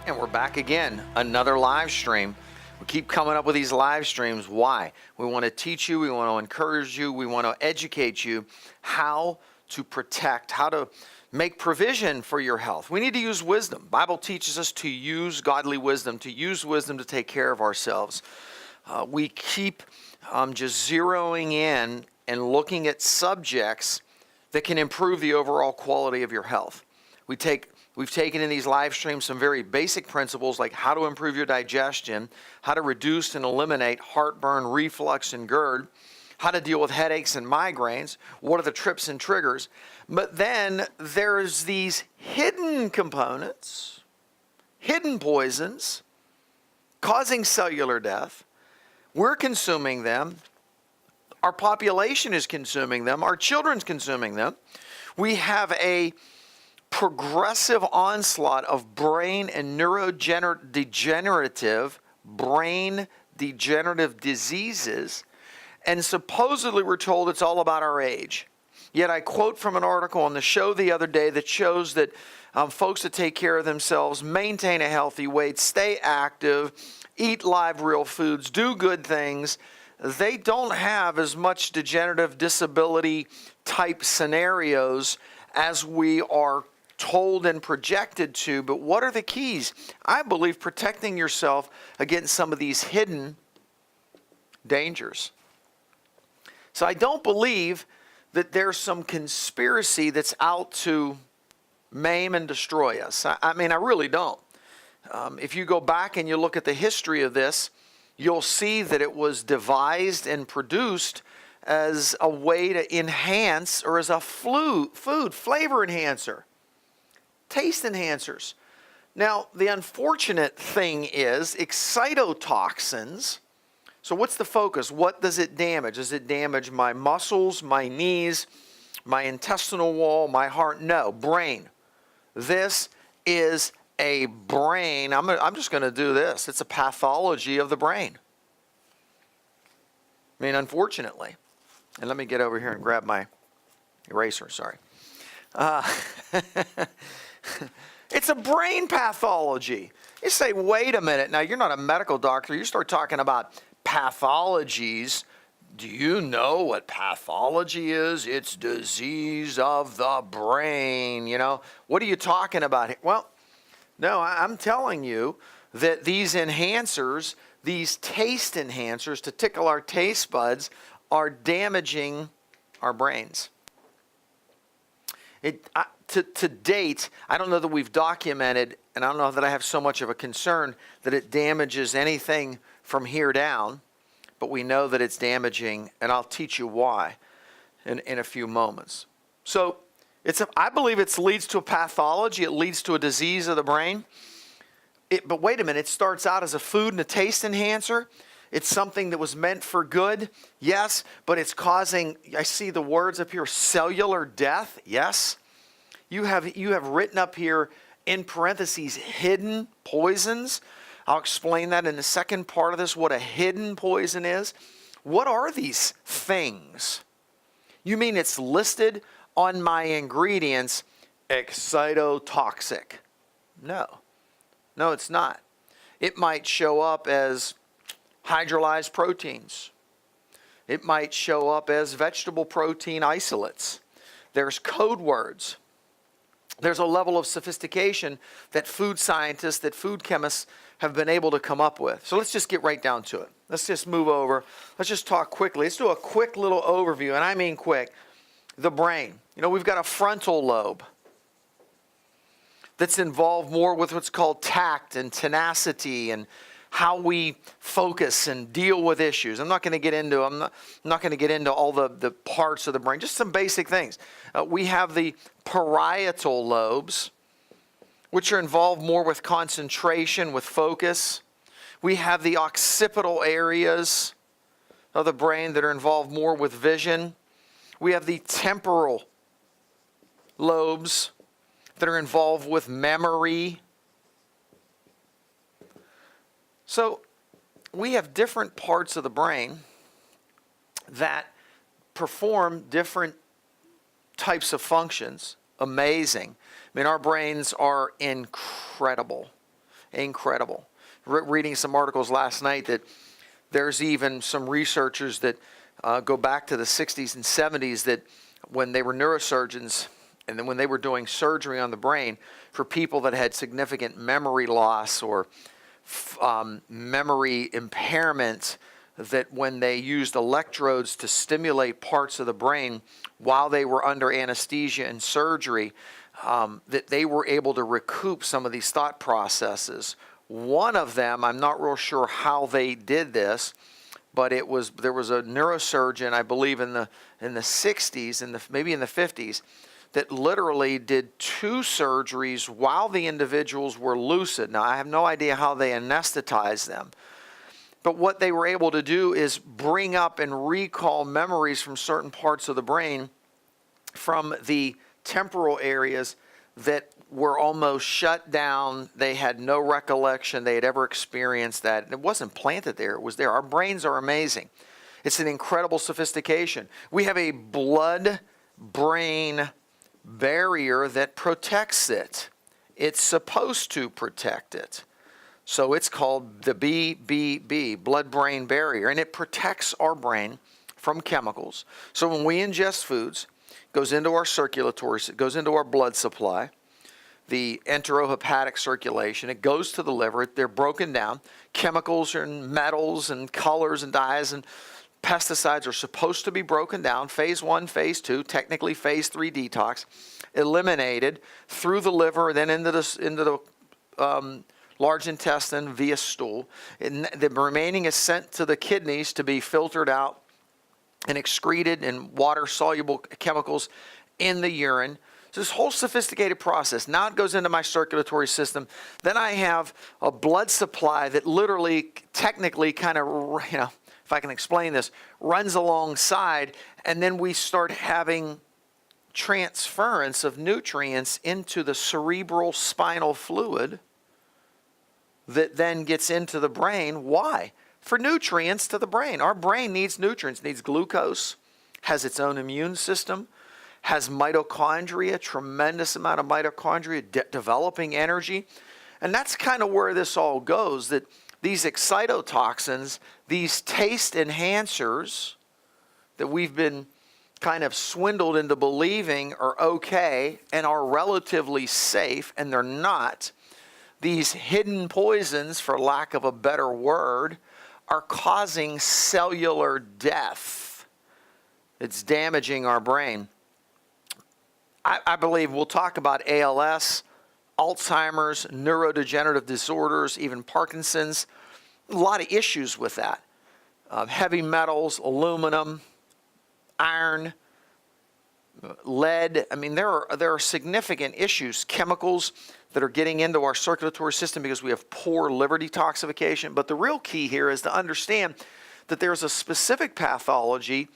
And we're back again, another live stream. We keep coming up with these live streams. Why? We want to teach you, we want to encourage you, we want to educate you how to protect, how to make provision for your health. We need to use wisdom. Bible teaches us to use godly wisdom, to use wisdom to take care of ourselves. We keep just zeroing in and looking at subjects that can improve the overall quality of your health. We've taken in these live streams some very basic principles like how to improve your digestion, how to reduce and eliminate heartburn, reflux, and GERD, how to deal with headaches and migraines, what are the trips and triggers. But then there's these hidden components, hidden poisons, causing cellular death. We're consuming them. Our population is consuming them. Our children's consuming them. We have a progressive onslaught of brain and neurodegenerative diseases, and supposedly we're told it's all about our age. Yet I quote from an article on the show the other day that shows that folks that take care of themselves, maintain a healthy weight, stay active, eat live real foods, do good things, they don't have as much degenerative disability type scenarios as we are told and projected to. But what are the keys? I believe protecting yourself against some of these hidden dangers. So I don't believe that there's some conspiracy that's out to maim and destroy us. I mean, I really don't. If you go back and you look at the history of this, you'll see that it was devised and produced as a way to enhance, or as a food flavor enhancer, taste enhancers. Now, the unfortunate thing is excitotoxins. So what's the focus? What does it damage? Does it damage my muscles, my knees, my intestinal wall, my heart? No, brain. This is a brain. I'm just going to do this. It's a pathology of the brain. I mean, unfortunately. And let me get over here and grab my eraser, sorry. It's a brain pathology. You say, wait a minute. Now, you're not a medical doctor. You start talking about pathologies. Do you know what pathology is? It's disease of the brain. You know, what are you talking about? Well, no, I'm telling you that these enhancers, these taste enhancers to tickle our taste buds, are damaging our brains. To date, I don't know that we've documented, and I don't know that I have so much of a concern that it damages anything from here down, but we know that it's damaging, and I'll teach you why in a few moments. So I believe it leads to a pathology. It leads to a disease of the brain. But wait a minute, it starts out as a food and a taste enhancer. It's something that was meant for good, yes, but it's causing, I see the words up here, cellular death, yes. You have written up here in parentheses, hidden poisons. I'll explain that in the second part of this, what a hidden poison is. What are these things? You mean it's listed on my ingredients, excitotoxic? No, it's not. It might show up as hydrolyzed proteins. It might show up as vegetable protein isolates. There's code words. There's a level of sophistication that food scientists, that food chemists have been able to come up with. So let's just get right down to it. Let's just move over. Let's just talk quickly. Let's do a quick little overview, and I mean quick. The brain. You know, we've got a frontal lobe that's involved more with what's called tact and tenacity and how we focus and deal with issues. I'm not going to get into all the parts of the brain, just some basic things. We have the parietal lobes, which are involved more with concentration, with focus. We have the occipital areas of the brain that are involved more with vision. We have the temporal lobes that are involved with memory. So we have different parts of the brain that perform different types of functions. Amazing. I mean, our brains are incredible. incredible. Reading some articles last night that there's even some researchers that go back to the 60s and 70s that when they were neurosurgeons and then when they were doing surgery on the brain for people that had significant memory loss or memory impairment, that when they used electrodes to stimulate parts of the brain while they were under anesthesia and surgery, that they were able to recoup some of these thought processes. One of them, I'm not real sure how they did this, but there was a neurosurgeon, I believe in the 60s, maybe in the 50s, that literally did 2 surgeries while the individuals were lucid. Now, I have no idea how they anesthetized them. But what they were able to do is bring up and recall memories from certain parts of the brain from the temporal areas that were almost shut down. They had no recollection they had ever experienced that. It wasn't planted there. It was there. Our brains are amazing. It's an incredible sophistication. We have a blood-brain barrier that protects it. It's supposed to protect it. So it's called the BBB, blood-brain barrier, and it protects our brain from chemicals. So when we ingest foods, it goes into our circulatory, it goes into our blood supply, the enterohepatic circulation, it goes to the liver, they're broken down. Chemicals and metals and colors and dyes and pesticides are supposed to be broken down, phase 1, phase 2, technically phase 3 detox, eliminated through the liver, then into the large intestine via stool. And the remaining is sent to the kidneys to be filtered out and excreted in water-soluble chemicals in the urine. So this whole sophisticated process. Now it goes into my circulatory system. Then I have a blood supply that literally, technically, kind of, if I can explain this, runs alongside, and then we start having transference of nutrients into the cerebral spinal fluid that then gets into the brain. Why? For nutrients to the brain. Our brain needs nutrients, needs glucose, has its own immune system, has mitochondria, tremendous amount of mitochondria, developing energy. And that's kind of where this all goes, that these excitotoxins, these taste enhancers that we've been kind of swindled into believing are okay and are relatively safe, and they're not. These hidden poisons, for lack of a better word, are causing cellular death. It's damaging our brain. I believe we'll talk about ALS, Alzheimer's, neurodegenerative disorders, even Parkinson's. A lot of issues with that. Heavy metals, aluminum, iron, lead. I mean, there are significant issues, chemicals that are getting into our circulatory system because we have poor liver detoxification. But the real key here is to understand that there's a specific pathology,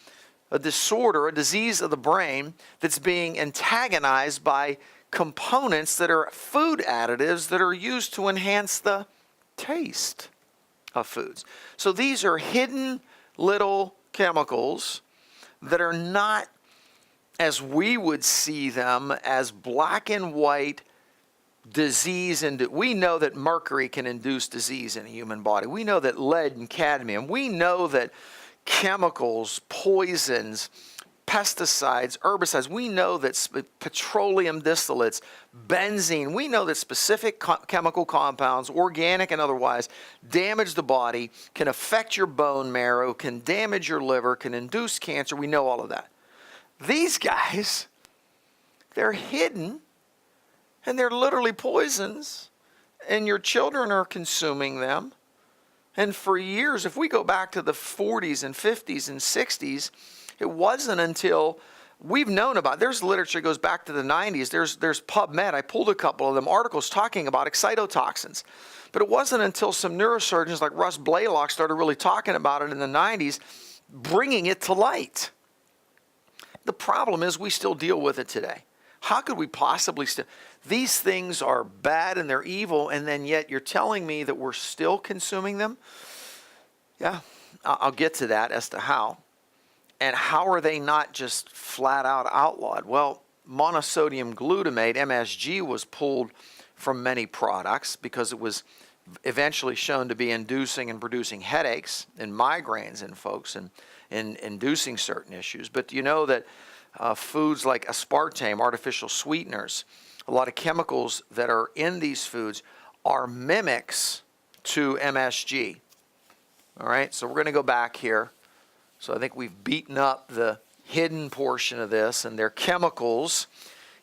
a disorder, a disease of the brain that's being antagonized by components that are food additives that are used to enhance the taste of foods. So these are hidden little chemicals that are not, as we would see them, as black and white disease. And we know that mercury can induce disease in a human body. We know that lead and cadmium. We know that chemicals, poisons, pesticides, herbicides. We know that petroleum distillates, benzene. We know that specific chemical compounds, organic and otherwise, damage the body, can affect your bone marrow, can damage your liver, can induce cancer. We know all of that. These guys, they're hidden, and they're literally poisons, and your children are consuming them. And for years, if we go back to the 40s and 50s and 60s, it wasn't until we've known about, there's literature that goes back to the 90s. There's PubMed. I pulled a couple of them, articles talking about excitotoxins. But it wasn't until some neurosurgeons like Russ Blaylock started really talking about it in the 90s, bringing it to light. The problem is we still deal with it today. How could we possibly still? These things are bad and they're evil, and then yet you're telling me that we're still consuming them? Yeah, I'll get to that as to how. And how are they not just flat out outlawed? Well, monosodium glutamate, MSG, was pulled from many products because it was eventually shown to be inducing and producing headaches and migraines in folks and inducing certain issues. But do you know that foods like aspartame, artificial sweeteners, a lot of chemicals that are in these foods are mimics to MSG? All right, so we're going to go back here. So I think we've beaten up the hidden portion of this, and they're chemicals,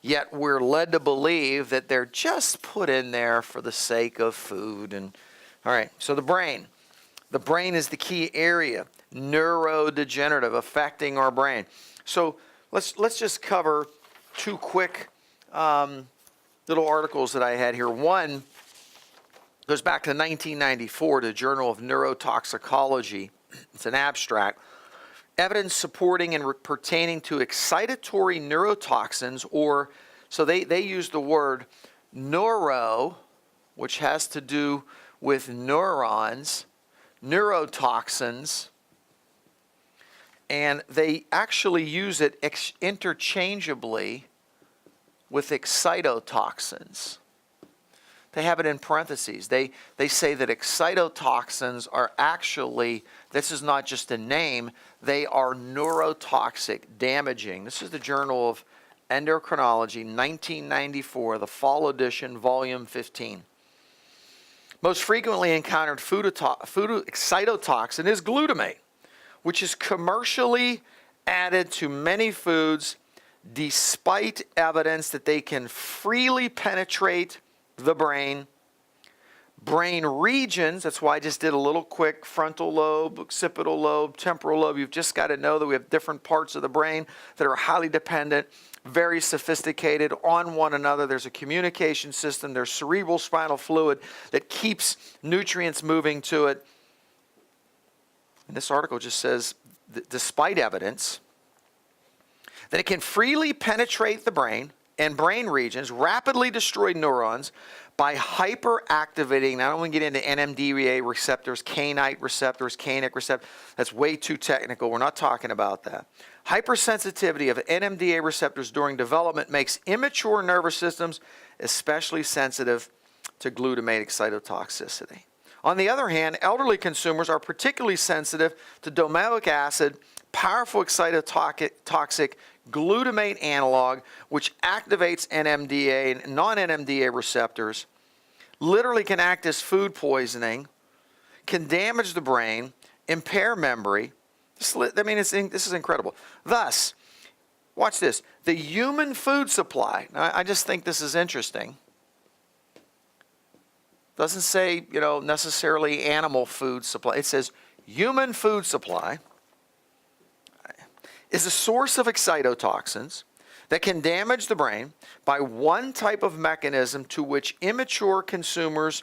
yet we're led to believe that they're just put in there for the sake of food. And all right, so the brain. The brain is the key area, neurodegenerative, affecting our brain. So let's just cover two quick little articles that I had here. One goes back to 1994 to Journal of Neurotoxicology. It's an abstract. Evidence supporting and pertaining to excitatory neurotoxins, or, so they use the word neuro, which has to do with neurons, neurotoxins, and they actually use it interchangeably with excitotoxins. They have it in parentheses. They say that excitotoxins are actually, this is not just a name, they are neurotoxic, damaging. This is the Journal of Endocrinology, 1994, the fall edition, volume 15. Most frequently encountered food excitotoxin is glutamate, which is commercially added to many foods despite evidence that they can freely penetrate the brain regions. That's why I just did a little quick frontal lobe, occipital lobe, temporal lobe. You've just got to know that we have different parts of the brain that are highly dependent, very sophisticated on one another. There's a communication system. There's cerebral spinal fluid that keeps nutrients moving to it. And this article just says, despite evidence that it can freely penetrate the brain and brain regions, rapidly destroy neurons by hyperactivating, I don't want to get into NMDA receptors, kainite receptors, kainic receptors. That's way too technical. We're not talking about that. Hypersensitivity of NMDA receptors during development makes immature nervous systems especially sensitive to glutamate excitotoxicity. On the other hand, elderly consumers are particularly sensitive to domoic acid, powerful excitotoxic glutamate analog, which activates NMDA and non-NMDA receptors, literally can act as food poisoning, can damage the brain, impair memory. This is incredible. Thus, watch this. The human food supply, now I just think this is interesting. Doesn't say, necessarily animal food supply. It says human food supply is a source of excitotoxins that can damage the brain by one type of mechanism to which immature consumers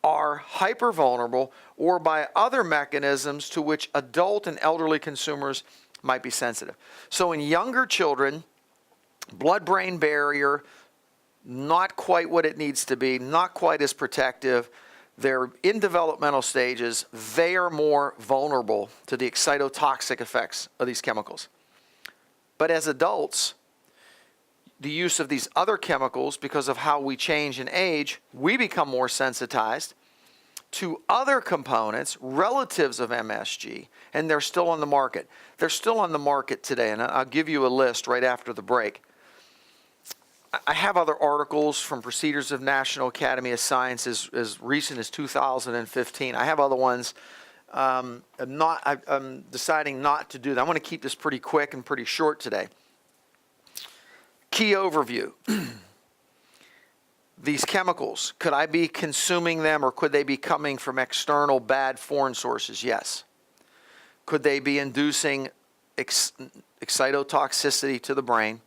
are hypervulnerable, or by other mechanisms to which adult and elderly consumers might be sensitive. So in younger children, blood-brain barrier, not quite what it needs to be, not quite as protective. They're in developmental stages. They are more vulnerable to the excitotoxic effects of these chemicals. But as adults, the use of these other chemicals, because of how we change in age, we become more sensitized to other components, relatives of MSG, and they're still on the market. They're still on the market today, and I'll give you a list right after the break. I have other articles from Procedures of National Academy of Sciences as recent as 2015. I have other ones. I'm deciding not to do that. I want to keep this pretty quick and pretty short today. Key overview. These chemicals, could I be consuming them, or could they be coming from external bad foreign sources? Yes. Could they be inducing excitotoxicity to the brain,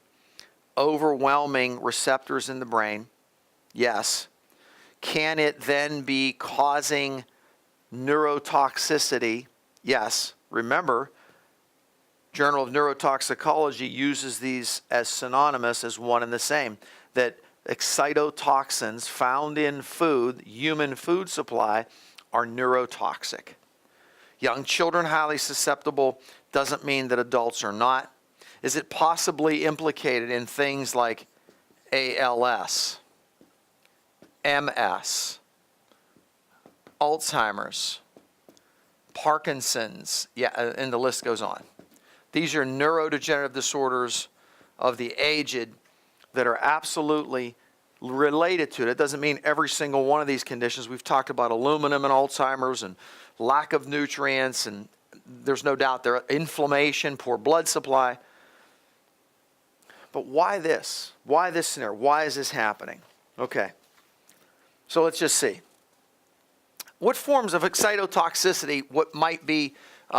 overwhelming receptors in the brain? Yes. Can it then be causing neurotoxicity? Yes. Remember, Journal of Neurotoxicology uses these as synonymous, as one and the same, that excitotoxins found in food, human food supply, are neurotoxic. Young children highly susceptible doesn't mean that adults are not. Is it possibly implicated in things like ALS, MS, Alzheimer's, Parkinson's, and the list goes on. These are neurodegenerative disorders of the aged that are absolutely related to it. It doesn't mean every single one of these conditions. We've talked about aluminum and Alzheimer's and lack of nutrients, and there's no doubt there inflammation, poor blood supply. But why this? Why this scenario? Why is this happening? Okay, so let's just see. What forms of excitotoxicity, what might be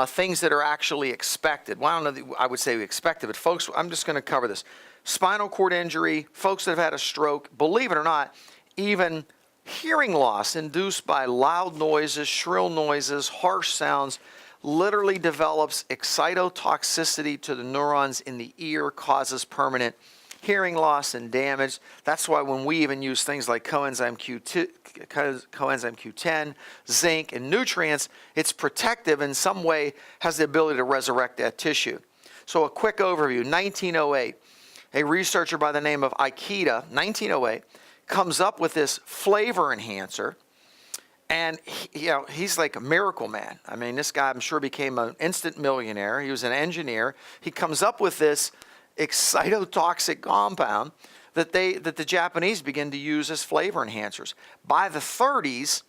things that are actually expected? Well, I don't know that I would say we expected, but folks, I'm just going to cover this. Spinal cord injury, folks that have had a stroke, believe it or not, even hearing loss induced by loud noises, shrill noises, harsh sounds, literally develops excitotoxicity to the neurons in the ear, causes permanent hearing loss and damage. That's why when we even use things like coenzyme Q10, zinc, and nutrients, it's protective in some way, has the ability to resurrect that tissue. So a quick overview, 1908, a researcher by the name of Ikeda, 1908, comes up with this flavor enhancer. And he's like a miracle man. I mean, this guy, I'm sure, became an instant millionaire. He was an engineer. He comes up with this excitotoxic compound that the Japanese begin to use as flavor enhancers. By the 30s,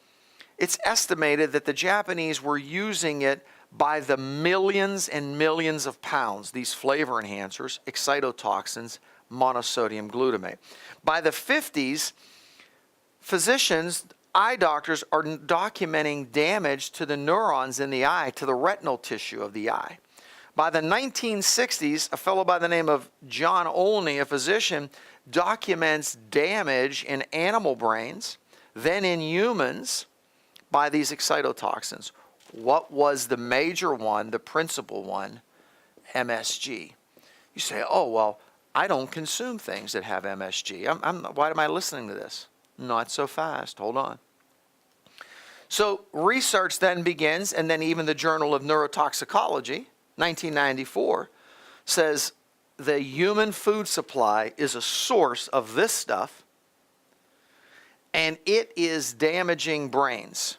it's estimated that the Japanese were using it by the millions and millions of pounds, these flavor enhancers, excitotoxins, monosodium glutamate. By the 50s, physicians, eye doctors are documenting damage to the neurons in the eye, to the retinal tissue of the eye. By the 1960s, a fellow by the name of John Olney, a physician, documents damage in animal brains, then in humans, by these excitotoxins. What was the major one, the principal one? MSG. You say, oh, well, I don't consume things that have MSG. Why am I listening to this? Not so fast. Hold on. So research then begins, and then even the Journal of Neurotoxicology, 1994, says the human food supply is a source of this stuff, and it is damaging brains,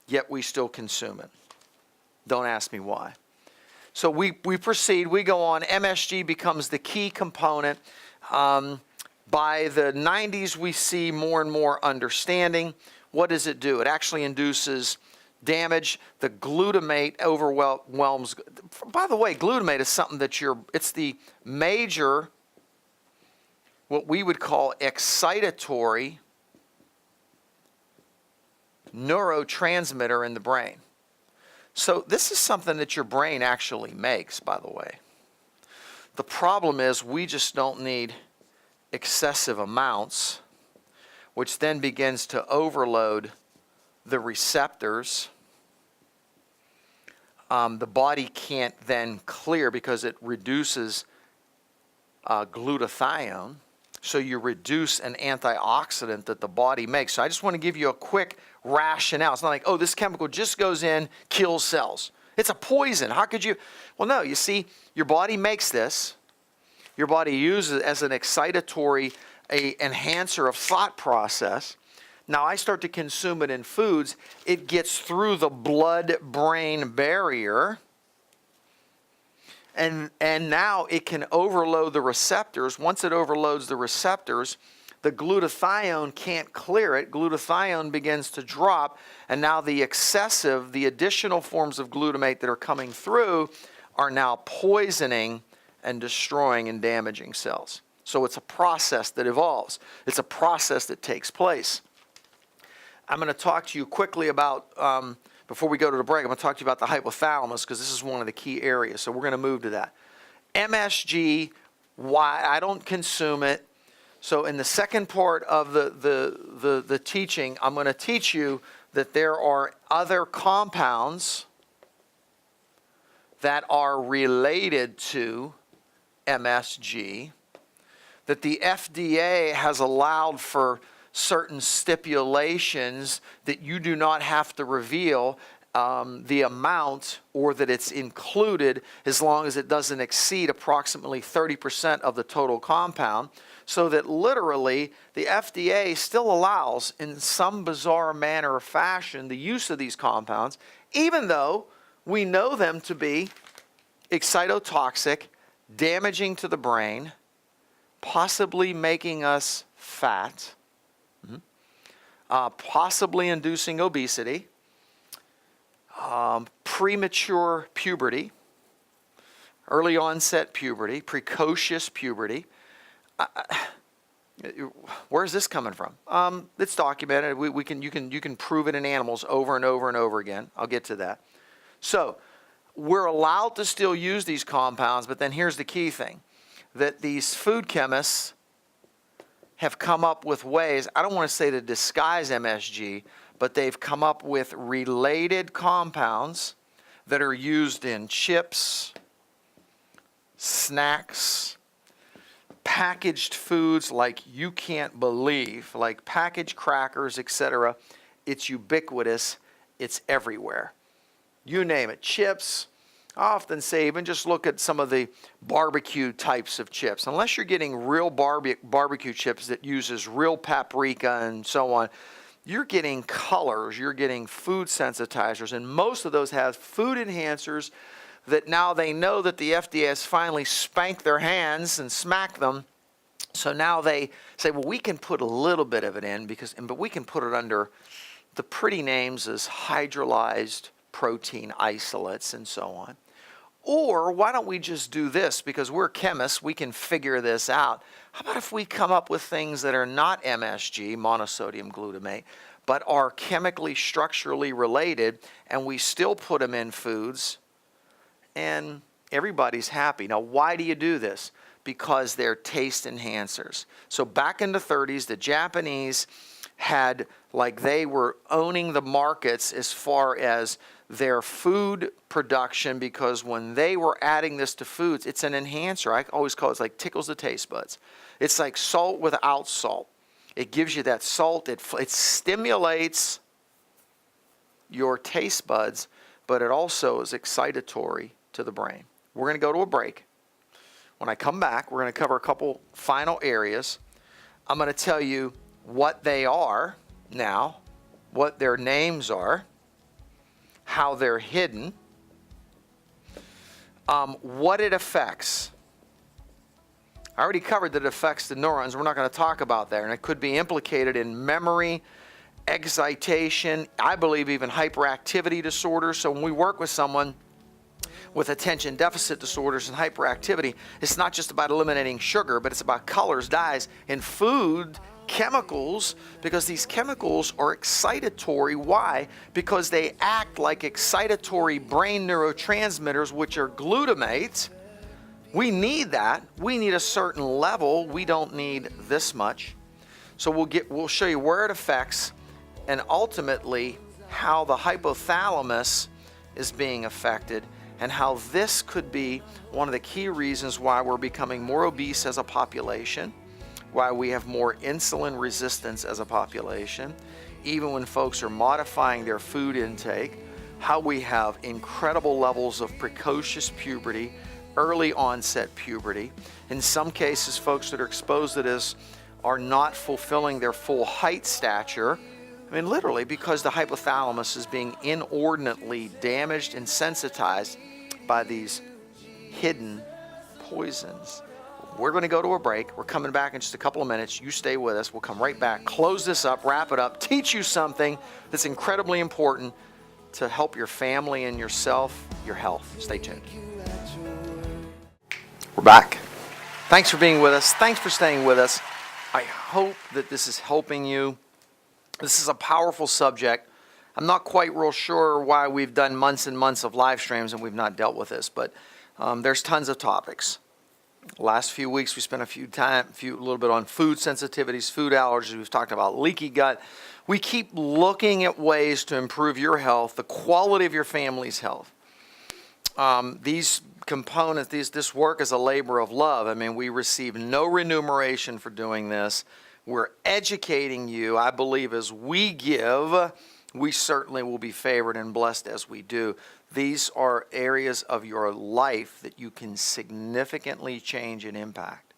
yet we still consume it. Don't ask me why. So we proceed, we go on. MSG becomes the key component. By the 90s, we see more and more understanding. What does it do? It actually induces damage. The glutamate overwhelms. By the way, glutamate is something that it's the major, what we would call excitatory neurotransmitter in the brain. So this is something that your brain actually makes, by the way. The problem is we just don't need excessive amounts, which then begins to overload the receptors. The body can't then clear because it reduces glutathione. So you reduce an antioxidant that the body makes. So I just want to give you a quick rationale. It's not like, oh, this chemical just goes in, kills cells. It's a poison. How could you? Well, no, you see, your body makes this. Your body uses it as an excitatory, enhancer of thought process. Now I start to consume it in foods. It gets through the blood-brain barrier. And now it can overload the receptors. Once it overloads the receptors, the glutathione can't clear it. Glutathione begins to drop, and now the additional forms of glutamate that are coming through are now poisoning and destroying and damaging cells. So it's a process that evolves. It's a process that takes place. I'm going to talk to you quickly about, before we go to the break, I'm going to talk to you about the hypothalamus because this is one of the key areas. So we're going to move to that. MSG, why I don't consume it. So in the second part of the teaching, I'm going to teach you that there are other compounds that are related to MSG, that the FDA has allowed for certain stipulations that you do not have to reveal the amount or that it's included as long as it doesn't exceed approximately 30% of the total compound. so that literally the FDA still allows, in some bizarre manner or fashion, the use of these compounds, even though we know them to be excitotoxic, damaging to the brain, possibly making us fat, possibly inducing obesity, premature puberty, early onset puberty, precocious puberty. Where's this coming from? It's documented. You can prove it in animals over and over and over again. I'll get to that. So we're allowed to still use these compounds, but then here's the key thing, that these food chemists have come up with ways, I don't want to say to disguise MSG, but they've come up with related compounds that are used in chips, snacks, packaged foods like you can't believe, like packaged crackers, etc. It's ubiquitous. It's everywhere. You name it. Chips. I often say, even just look at some of the barbecue types of chips. Unless you're getting real barbecue chips that uses real paprika and so on, you're getting colors, you're getting food sensitizers, and most of those have food enhancers that now they know that the FDA has finally spanked their hands and smacked them. So now they say, well, we can put a little bit of it in, but we can put it under the pretty names as hydrolyzed protein isolates and so on. Or why don't we just do this? Because we're chemists, we can figure this out. How about if we come up with things that are not MSG, monosodium glutamate, but are chemically, structurally related, and we still put them in foods, and everybody's happy. Now, why do you do this? Because they're taste enhancers. So back in the 30s, the Japanese had, like, they were owning the markets as far as their food production, because when they were adding this to foods, it's an enhancer. I always call it, like, tickles the taste buds. It's like salt without salt. It gives you that salt. It stimulates your taste buds, but it also is excitatory to the brain. We're going to go to a break. When I come back, we're going to cover a couple final areas. I'm going to tell you what they are now, what their names are, how they're hidden, what it affects. I already covered that it affects the neurons. We're not going to talk about that. And it could be implicated in memory, excitation, I believe even hyperactivity disorders. So when we work with someone with attention deficit disorders and hyperactivity, it's not just about eliminating sugar, but it's about colors, dyes, and food chemicals, because these chemicals are excitatory. Why? Because they act like excitatory brain neurotransmitters, which are glutamate. We need that. We need a certain level. We don't need this much. So we'll show you where it affects, and ultimately how the hypothalamus is being affected, and how this could be one of the key reasons why we're becoming more obese as a population, why we have more insulin resistance as a population, even when folks are modifying their food intake, how we have incredible levels of precocious puberty, early onset puberty. In some cases, folks that are exposed to this are not fulfilling their full height stature. I mean, literally, because the hypothalamus is being inordinately damaged and sensitized by these hidden poisons. We're going to go to a break. We're coming back in just a couple of minutes. You stay with us. We'll come right back, close this up, wrap it up, teach you something that's incredibly important to help your family and yourself, your health. Stay tuned. We're back. Thanks for being with us. Thanks for staying with us. I hope that this is helping you. This is a powerful subject. I'm not quite real sure why we've done months and months of live streams and we've not dealt with this, but there's tons of topics. Last few weeks we spent a little bit on food sensitivities, food allergies. We've talked about leaky gut. We keep looking at ways to improve your health, the quality of your family's health. These components, this work is a labor of love. I mean, we receive no remuneration for doing this. We're educating you. I believe as we give, we certainly will be favored and blessed as we do. These are areas of your life that you can significantly change and impact.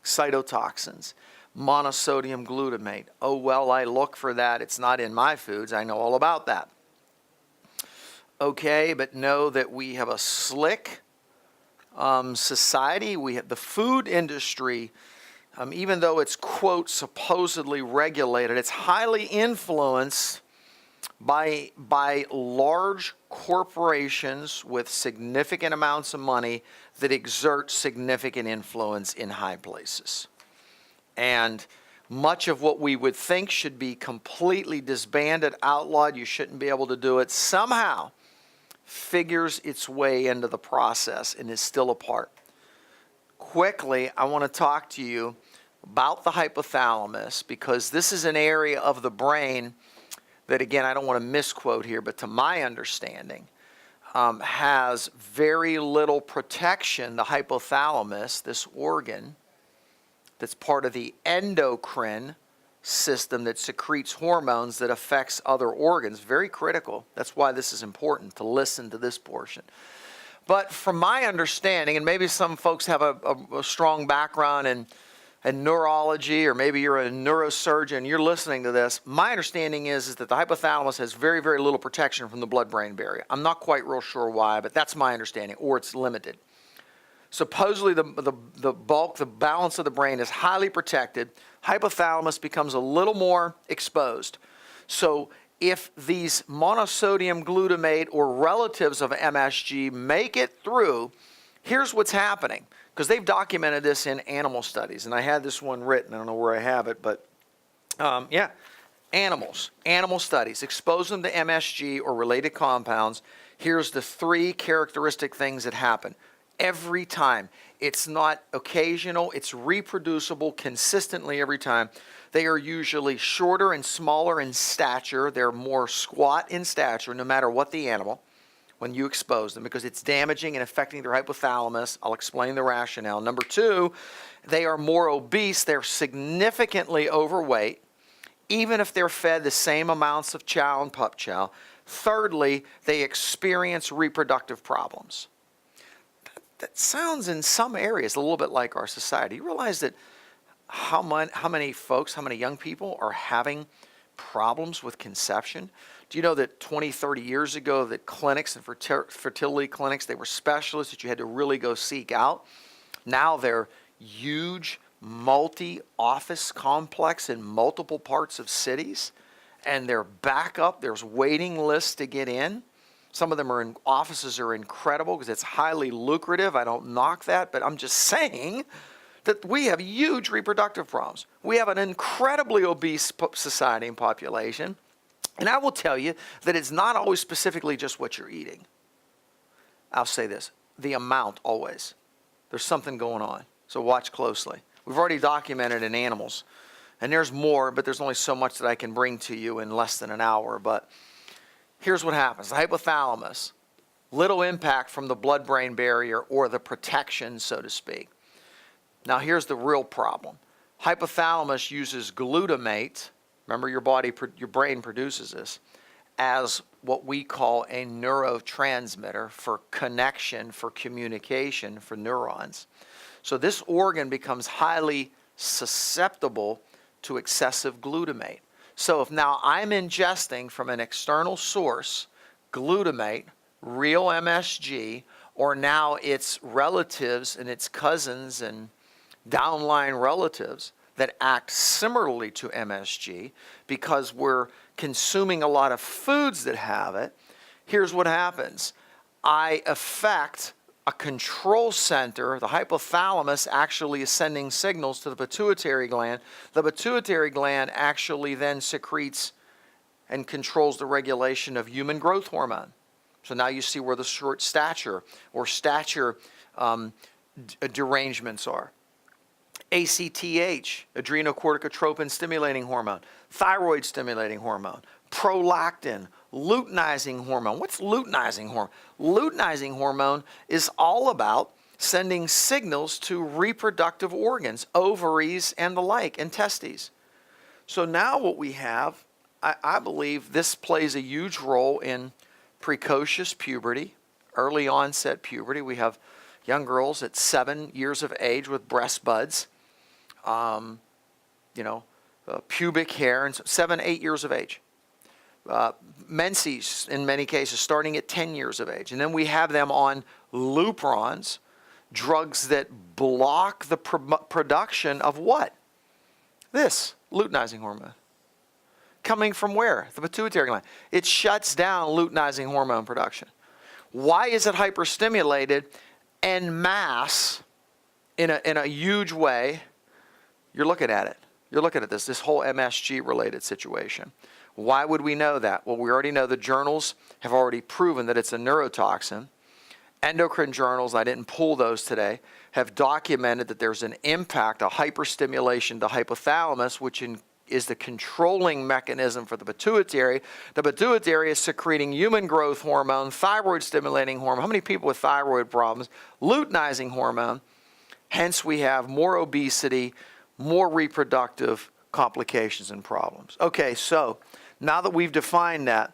Excitotoxins, monosodium glutamate. Oh, well, I look for that. It's not in my foods. I know all about that. Okay, but know that we have a slick society. We have the food industry, even though it's, quote, supposedly regulated, it's highly influenced by large corporations with significant amounts of money that exert significant influence in high places. And much of what we would think should be completely disbanded, outlawed, you shouldn't be able to do it, somehow figures its way into the process and is still a part. Quickly, I want to talk to you about the hypothalamus, because this is an area of the brain that, again, I don't want to misquote here, but to my understanding, has very little protection. The hypothalamus, this organ that's part of the endocrine system that secretes hormones that affects other organs, very critical. That's why this is important to listen to this portion. But from my understanding, and maybe some folks have a strong background in neurology, or maybe you're a neurosurgeon, you're listening to this, my understanding is that the hypothalamus has very, very little protection from the blood-brain barrier. I'm not quite real sure why, but that's my understanding, or it's limited. Supposedly the bulk, the balance of the brain is highly protected. Hypothalamus becomes a little more exposed. So if these monosodium glutamate or relatives of MSG make it through, here's what's happening. Because they've documented this in animal studies, and I had this one written. I don't know where I have it, but animal studies, expose them to MSG or related compounds. Here's the 3 characteristic things that happen every time. It's not occasional, it's reproducible consistently every time. They are usually shorter and smaller in stature. They're more squat in stature, no matter what the animal, when you expose them, because it's damaging and affecting their hypothalamus. I'll explain the rationale. Number 2, they are more obese. They're significantly overweight, even if they're fed the same amounts of chow and pup chow. Thirdly, they experience reproductive problems. That sounds in some areas a little bit like our society. You realize that how many folks, how many young people are having problems with conception? Do you know that 20, 30 years ago that clinics and fertility clinics, they were specialists that you had to really go seek out? Now they're huge multi-office complex in multiple parts of cities, and they're back up. There's waiting lists to get in. Some of them are in offices are incredible because it's highly lucrative. I don't knock that, but I'm just saying that we have huge reproductive problems. We have an incredibly obese society and population. And I will tell you that it's not always specifically just what you're eating. I'll say this, the amount always. There's something going on. So watch closely. We've already documented in animals. And there's more, but there's only so much that I can bring to you in less than an hour. But here's what happens. The hypothalamus, little impact from the blood-brain barrier or the protection, so to speak. Now here's the real problem. Hypothalamus uses glutamate, remember your brain produces this, as what we call a neurotransmitter for connection, for communication, for neurons. So this organ becomes highly susceptible to excessive glutamate. So if now I'm ingesting from an external source glutamate, real MSG, or now its relatives and its cousins and downline relatives that act similarly to MSG because we're consuming a lot of foods that have it, here's what happens. I affect a control center. The hypothalamus actually is sending signals to the pituitary gland. The pituitary gland actually then secretes and controls the regulation of human growth hormone. So now you see where the short stature or stature derangements are. ACTH, adrenocorticotropin stimulating hormone, thyroid stimulating hormone, prolactin, luteinizing hormone. What's luteinizing hormone? Luteinizing hormone is all about sending signals to reproductive organs, ovaries and the like, and testes. So now what we have, I believe this plays a huge role in precocious puberty, early onset puberty. We have young girls at 7 years of age with breast buds. pubic hair, and 7, 8 years of age. Menses, in many cases, starting at 10 years of age. And then we have them on Luprons, drugs that block the production of what? This, luteinizing hormone. Coming from where? The pituitary gland. It shuts down luteinizing hormone production. Why is it hyperstimulated en masse in a huge way? You're looking at it. You're looking at this whole MSG related situation. Why would we know that? Well, we already know the journals have already proven that it's a neurotoxin. Endocrine journals, I didn't pull those today, have documented that there's an impact, a hyperstimulation to hypothalamus, which is the controlling mechanism for the pituitary. The pituitary is secreting human growth hormone, thyroid stimulating hormone. How many people with thyroid problems? Luteinizing hormone. Hence, we have more obesity, more reproductive complications and problems. Okay, so now that we've defined that,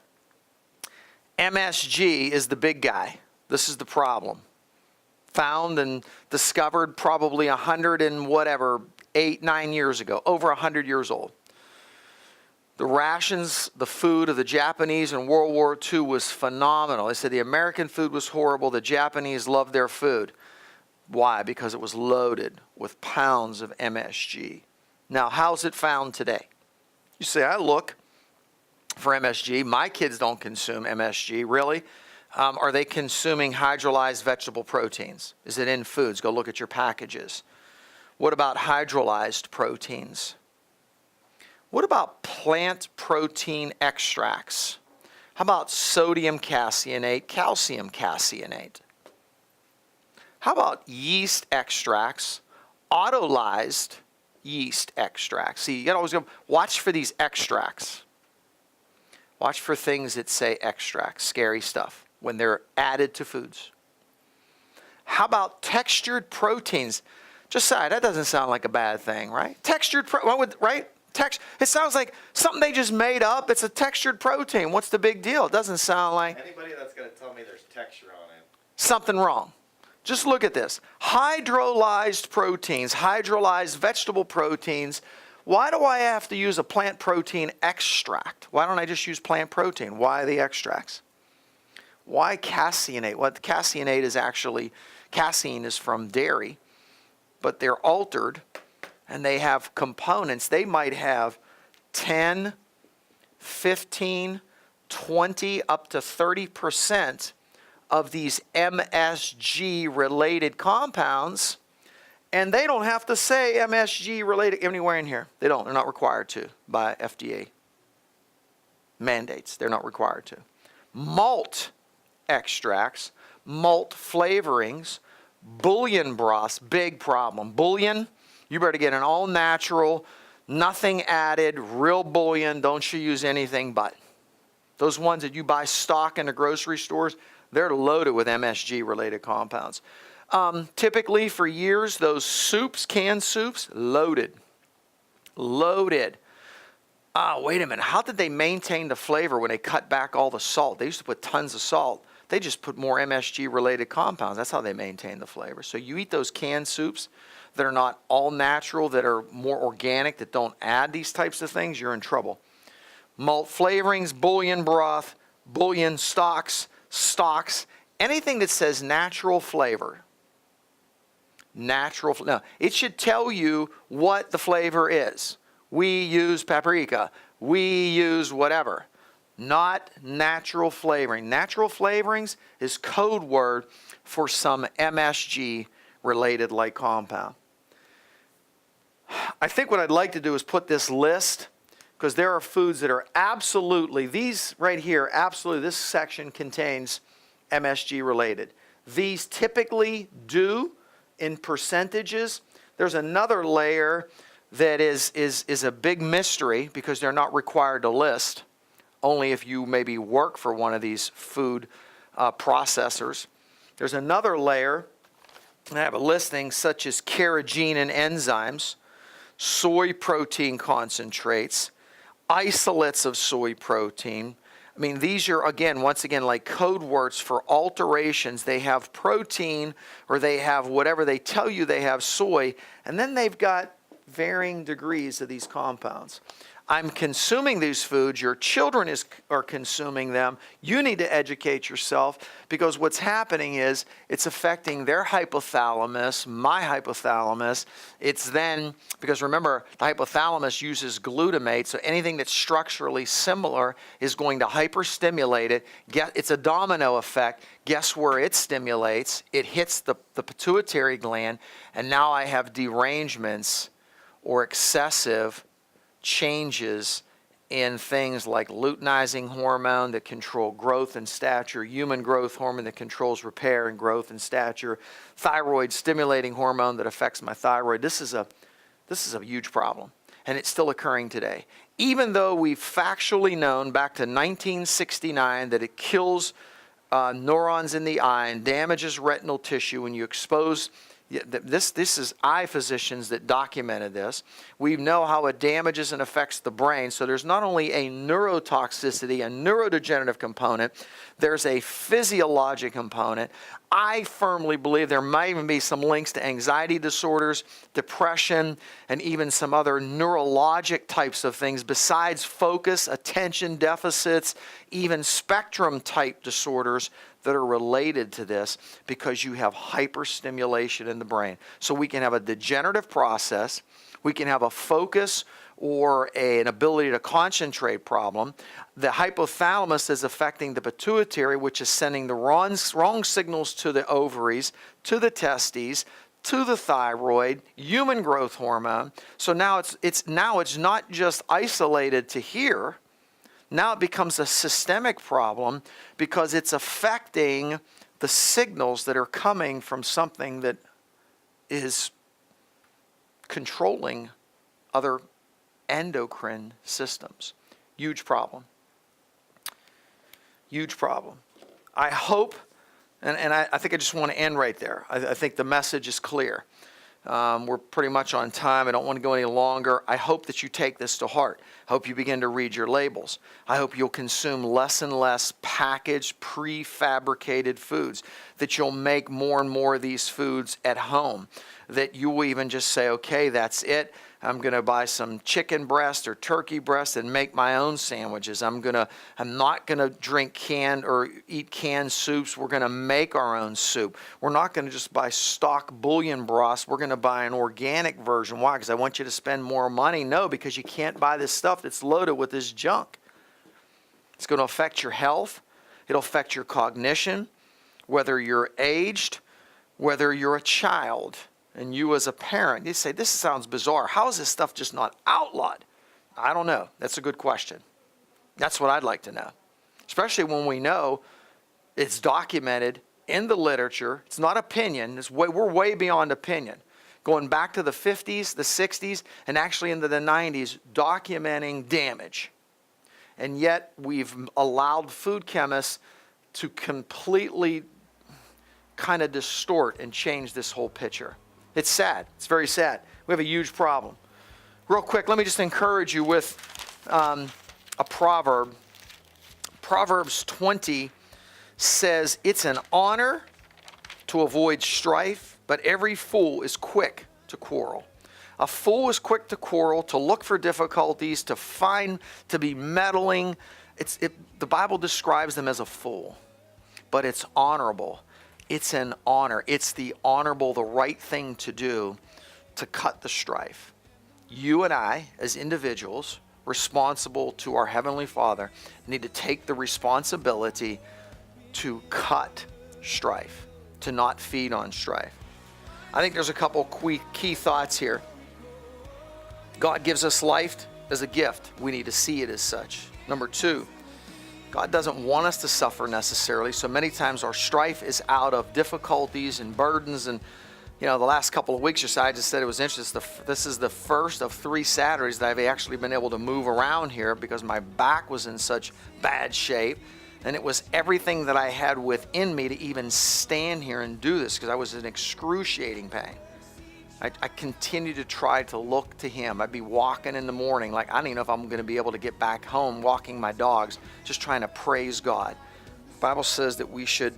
MSG is the big guy. This is the problem. Found and discovered probably 100 and whatever, 8, 9 years ago, over 100 years old. The rations, the food of the Japanese in World War II was phenomenal. They said the American food was horrible. The Japanese loved their food. Why? Because it was loaded with pounds of MSG. Now, how's it found today? You say, I look for MSG. My kids don't consume MSG. Really? Are they consuming hydrolyzed vegetable proteins? Is it in foods? Go look at your packages. What about hydrolyzed proteins? What about plant protein extracts? How about sodium caseinate, calcium caseinate? How about yeast extracts, autolyzed yeast extracts? See, you got to always go watch for these extracts. Watch for things that say extracts, scary stuff, when they're added to foods. How about textured proteins? Just say, that doesn't sound like a bad thing, right? Textured, right? It sounds like something they just made up. It's a textured protein. What's the big deal? It doesn't sound like... Anybody that's going to tell me there's texture on it. Something wrong. Just look at this. Hydrolyzed proteins, hydrolyzed vegetable proteins. Why do I have to use a plant protein extract? Why don't I just use plant protein? Why the extracts? Why caseinate? Well, the caseinate is actually, casein is from dairy, but they're altered and they have components. They might have 10, 15, 20, up to 30% of these MSG-related compounds, and they don't have to say MSG-related anywhere in here. They don't. They're not required to by FDA mandates. They're not required to. Malt extracts, malt flavorings, bouillon broths, big problem. Bouillon, you better get an all-natural, nothing added, real bouillon. Don't you use anything but. Those ones that you buy stock in the grocery stores, they're loaded with MSG-related compounds. Typically, for years, those soups, canned soups, loaded. Loaded. Wait a minute. How did they maintain the flavor when they cut back all the salt? They used to put tons of salt. They just put more MSG-related compounds. That's how they maintain the flavor. So you eat those canned soups that are not all natural, that are more organic, that don't add these types of things, you're in trouble. Malt flavorings, bouillon broth, bouillon stocks, anything that says natural flavor. No, it should tell you what the flavor is. We use paprika. We use whatever. Not natural flavoring. Natural flavorings is code word for some MSG-related like compound. I think what I'd like to do is put this list, because there are foods that are absolutely, these right here, absolutely, this section contains MSG-related. These typically do in percentages. There's another layer that is a big mystery because they're not required to list, only if you maybe work for one of these food processors. There's another layer, and I have a listing, such as carrageenan and enzymes, soy protein concentrates, isolates of soy protein. I mean, these are, once again, like code words for alterations. They have protein, or they have whatever they tell you they have soy, and then they've got varying degrees of these compounds. I'm consuming these foods. Your children are consuming them. You need to educate yourself, because what's happening is it's affecting their hypothalamus, my hypothalamus. It's then, because remember, the hypothalamus uses glutamate, so anything that's structurally similar is going to hyperstimulate it. It's a domino effect. Guess where it stimulates? It hits the pituitary gland, and now I have derangements or excessive changes in things like luteinizing hormone that control growth and stature, human growth hormone that controls repair and growth and stature, thyroid stimulating hormone that affects my thyroid. This is a huge problem, and it's still occurring today. Even though we've factually known back to 1969 that it kills neurons in the eye and damages retinal tissue when you expose. This is eye physicians that documented this. We know how it damages and affects the brain. So there's not only a neurotoxicity, a neurodegenerative component, there's a physiologic component. I firmly believe there might even be some links to anxiety disorders, depression, and even some other neurologic types of things besides focus, attention deficits, even spectrum type disorders that are related to this, because you have hyperstimulation in the brain. So we can have a degenerative process, we can have a focus or an ability to concentrate problem. The hypothalamus is affecting the pituitary, which is sending the wrong signals to the ovaries, to the testes, to the thyroid, human growth hormone. So now it's not just isolated to here. Now it becomes a systemic problem, because it's affecting the signals that are coming from something that is controlling other endocrine systems. Huge problem. Huge problem. I hope, and I think I just want to end right there. I think the message is clear. We're pretty much on time. I don't want to go any longer. I hope that you take this to heart. I hope you begin to read your labels. I hope you'll consume less and less packaged, prefabricated foods, that you'll make more and more of these foods at home, that you will even just say, okay, that's it. I'm going to buy some chicken breast or turkey breast and make my own sandwiches. I'm not going to drink canned or eat canned soups. We're going to make our own soup. We're not going to just buy stock bouillon broths. We're going to buy an organic version. Why? Because I want you to spend more money? No, because you can't buy this stuff that's loaded with this junk. It's going to affect your health. It'll affect your cognition, whether you're aged, whether you're a child. And you as a parent, you say, this sounds bizarre. How is this stuff just not outlawed? I don't know. That's a good question. That's what I'd like to know. Especially when we know it's documented in the literature. It's not opinion. We're way beyond opinion. Going back to the 50s, the 60s, and actually into the 90s, documenting damage. And yet we've allowed food chemists to completely kind of distort and change this whole picture. It's sad. It's very sad. We have a huge problem. Real quick, let me just encourage you with a proverb. Proverbs 20 says, it's an honor to avoid strife, but every fool is quick to quarrel. A fool is quick to quarrel, to look for difficulties, to be meddling. The Bible describes them as a fool, but it's honorable. It's an honor. It's the honorable, the right thing to do to cut the strife. You and I, as individuals, responsible to our Heavenly Father, need to take the responsibility to cut strife, to not feed on strife. I think there's a couple key thoughts here. God gives us life as a gift. We need to see it as such. Number two, God doesn't want us to suffer necessarily, so many times our strife is out of difficulties and burdens. And the last couple of weeks or so, I just said it was interesting. This is the first of 3 Saturdays that I've actually been able to move around here because my back was in such bad shape. And it was everything that I had within me to even stand here and do this, because I was in excruciating pain. I continue to try to look to Him. I'd be walking in the morning, like I don't even know if I'm going to be able to get back home, walking my dogs, just trying to praise God. The Bible says that we should,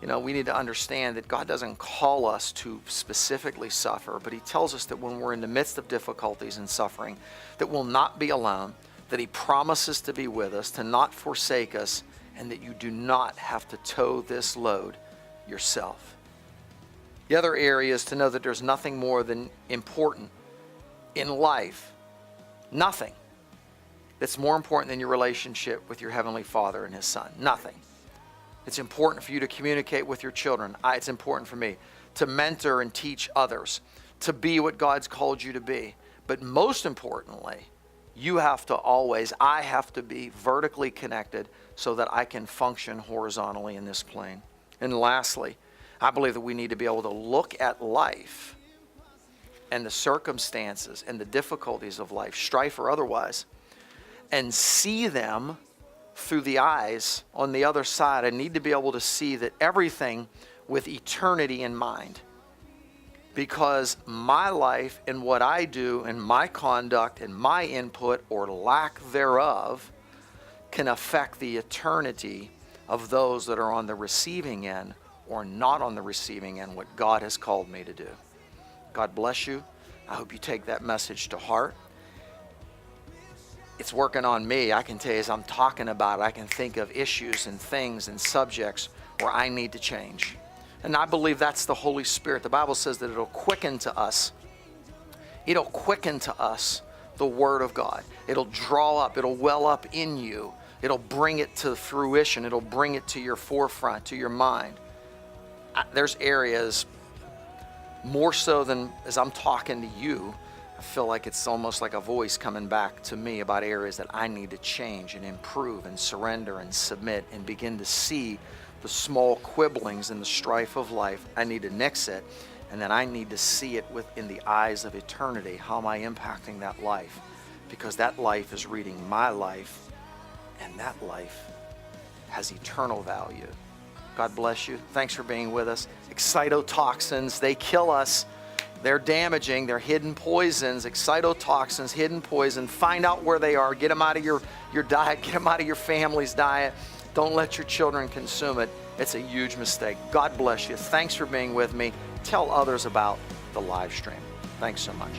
we need to understand that God doesn't call us to specifically suffer, but he tells us that when we're in the midst of difficulties and suffering, that we'll not be alone, that he promises to be with us, to not forsake us, and that you do not have to tow this load yourself. The other area is to know that there's nothing more than important in life, nothing that's more important than your relationship with your Heavenly Father and his Son. Nothing. It's important for you to communicate with your children. It's important for me to mentor and teach others, to be what God's called you to be. But most importantly, I have to be vertically connected so that I can function horizontally in this plane. And lastly, I believe that we need to be able to look at life and the circumstances and the difficulties of life, strife or otherwise, and see them through the eyes on the other side. I need to be able to see that everything with eternity in mind. Because my life and what I do and my conduct and my input or lack thereof can affect the eternity of those that are on the receiving end or not on the receiving end, what God has called me to do. God bless you. I hope you take that message to heart. It's working on me. I can tell you as I'm talking about it, I can think of issues and things and subjects where I need to change. And I believe that's the Holy Spirit. The Bible says that it'll quicken to us. It'll quicken to us the Word of God. It'll draw up. It'll well up in you. It'll bring it to fruition. It'll bring it to your forefront, to your mind. There's areas more so than as I'm talking to you, I feel like it's almost like a voice coming back to me about areas that I need to change and improve and surrender and submit and begin to see the small quibblings in the strife of life. I need to nix it, and then I need to see it within the eyes of eternity. How am I impacting that life? Because that life is reading my life, and that life has eternal value. God bless you. Thanks for being with us. Excitotoxins, they kill us. They're damaging. They're hidden poisons. Excitotoxins, hidden poison. Find out where they are. Get them out of your diet. Get them out of your family's diet. Don't let your children consume it. It's a huge mistake. God bless you. Thanks for being with me. Tell others about the live stream. Thanks so much.